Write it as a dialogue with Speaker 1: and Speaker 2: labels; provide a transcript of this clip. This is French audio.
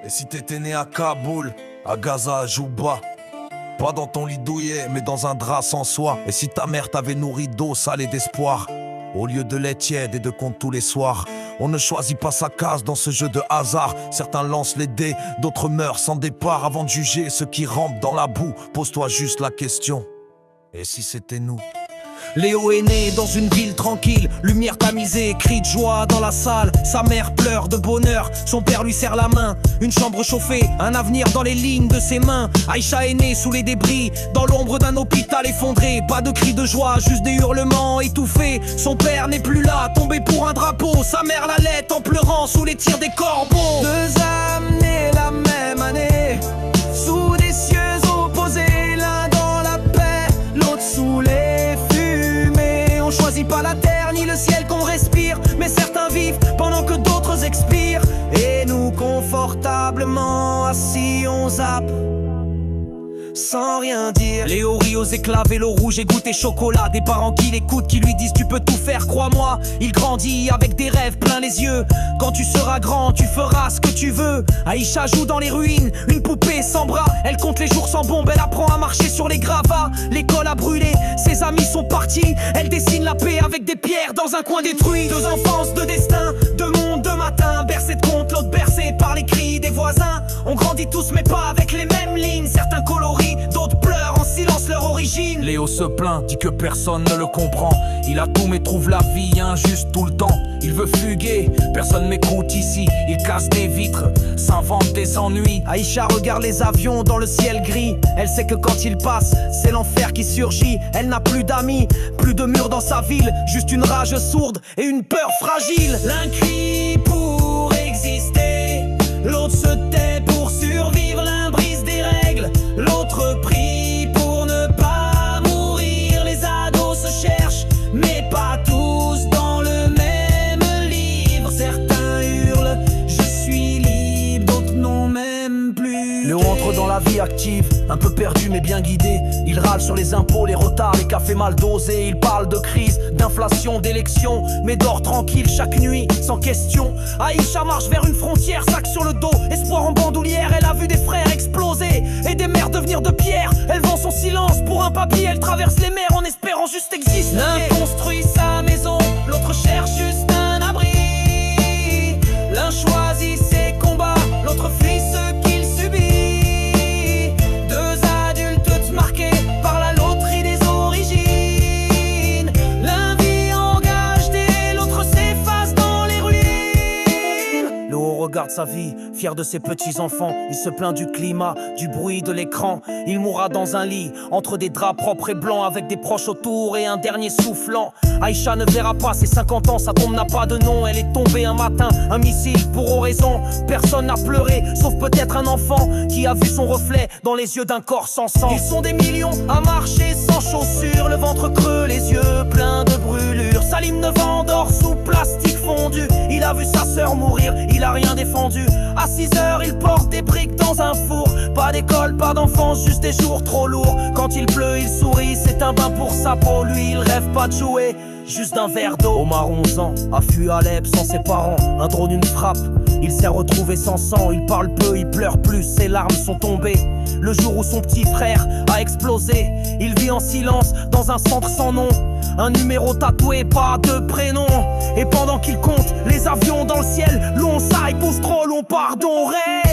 Speaker 1: Et si t'étais né à Kaboul, à Gaza, à Jouba, pas dans ton lit douillet, mais dans un drap sans soie. Et si ta mère t'avait nourri d'eau salée d'espoir, au lieu de lait tiède et de contes tous les soirs. On ne choisit pas sa case dans ce jeu de hasard. Certains lancent les dés, d'autres meurent sans départ. Avant de juger ceux qui rampent dans la boue, pose-toi juste la question: et si c'était nous?
Speaker 2: Léo est né dans une ville tranquille, lumière tamisée, cri de joie dans la salle. Sa mère pleure de bonheur, son père lui serre la main. Une chambre chauffée, un avenir dans les lignes de ses mains. Aïcha est née sous les débris, dans l'ombre d'un hôpital effondré. Pas de cris de joie, juste des hurlements étouffés. Son père n'est plus là, tombé pour un drapeau. Sa mère l'allait en pleurant sous les tirs des corbeaux. Deux âmes nées la même année, sous des cieux opposés, l'un dans la paix, l'autre sous les on choisit pas la terre ni le ciel qu'on respire, mais certains vivent pendant que d'autres expirent. Et nous confortablement assis on zappe sans rien dire. Léo rit aux éclats, vélo rouge et goûter chocolat. Des parents qui l'écoutent, qui lui disent tu peux tout faire, crois-moi. Il grandit avec des rêves plein les yeux. Quand tu seras grand, tu feras ce que tu veux. Aïcha joue dans les ruines, une poupée sans bras. Elle compte les jours sans bombe, elle apprend à marcher sur les gravats. L'école a brûlé, ses amis sont partis. Elle dessine la paix avec des pierres dans un coin détruit. Deux enfances, deux destins, deux mondes, deux matins. Bercé de contes, l'autre bercé par les cris des voisins. On grandit tous mais pas avec les mêmes lignes. Certains coloris, d'autres pleurent en silence leur origine. Léo se plaint, dit que personne ne le comprend. Il a tout mais trouve la vie injuste tout le temps. Il veut fuguer, personne m'écoute ici. Il casse des vitres, s'invente des ennuis. Aïcha regarde les avions dans le ciel gris. Elle sait que quand il passe, c'est l'enfer qui surgit. Elle n'a plus d'amis, plus de murs dans sa ville. Juste une rage sourde et une peur fragile. L'un crie pour exister, l'autre se tait pour survivre. L'un brise des règles, l'autre prie pour ne pas mourir. Les ados se cherchent, mais pas tous dans le même livre. Certains hurlent, je suis libre, d'autres non même plus. Léo entre dans la vie active, un peu perdu mais bien guidé. Il râle sur les impôts, les retards, les cafés mal dosés. Il parle de crise, d'inflation, d'élection, mais dort tranquille chaque nuit, sans question. Aïcha marche vers une frontière, sac sur le dos, espoir en bandoulière. Elle a vu des frères exploser et des mères devenir de pierre. Elle vend son silence pour un papier, elle traverse les mers en espérant juste exister. L'un construit sa maison, l'autre cherche juste un abri. L'un choisit ses combats, l'autre fuit ce qu'il subit. Deux adultes toutes marqués par la loterie des origines. L'un vit engagé, l'autre s'efface dans les ruines. Léo regarde sa vie, fier de ses petits-enfants. Il se plaint du climat, du bruit de l'écran. Il mourra dans un lit, entre des draps propres et blancs, avec des proches autour et un dernier soufflant. Aïcha ne verra pas ses 50 ans, sa tombe n'a pas de nom. Elle est tombée un matin, un missile pour oraison. Personne n'a pleuré, sauf peut-être un enfant qui a vu son reflet dans les yeux d'un corps sans sang. Ils sont des millions à marcher sans chaussures, le ventre creux, les yeux pleins de brûlures. Salim 9 ans dort sous plastique fondu. Il a vu sa sœur mourir, il a rien défendu. À 6 heures, il porte des briques dans un four. Pas d'école, pas d'enfance, juste des jours trop lourds. Quand il pleut, il sourit, c'est un bain pour sa peau. Lui, il rêve pas de jouer, juste d'un verre d'eau. Omar 11 ans, a fui Alep sans ses parents. Un drone, une frappe, il s'est retrouvé sans sang. Il parle peu, il pleure plus, ses larmes sont tombées. Le jour où son petit frère a explosé, il vit en silence dans un centre sans nom. Un numéro tatoué, pas de prénom. Et pendant qu'il compte les avions dans le ciel, l'on s'aille, pousse trop long, pardon, rêve.